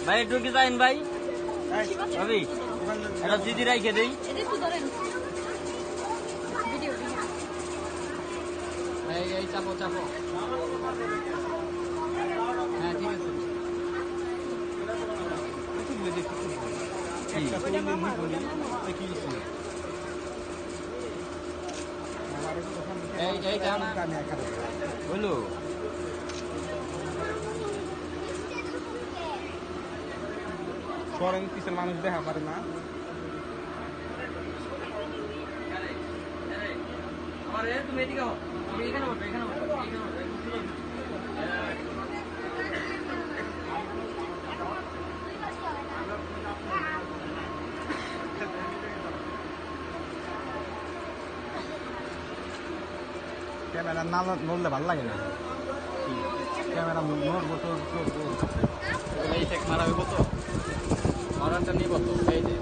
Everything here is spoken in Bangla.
ভাই একটু কি যাইন ভাই ভাবি এটা দিদি রাইখে দেই এই চাপো চাপো হ্যাঁ ঠিক আছে বলো শহরের পিছের মানুষ দেখা পারে না তুমি এদিকে তুমি এখানে বসো এখানে বসো ক্যামেরা না নড়লে ভালো লাগে না ক্যামেরা নড়বো তো এই চেক মারা হইব তো মারাটা নিব তো এই যে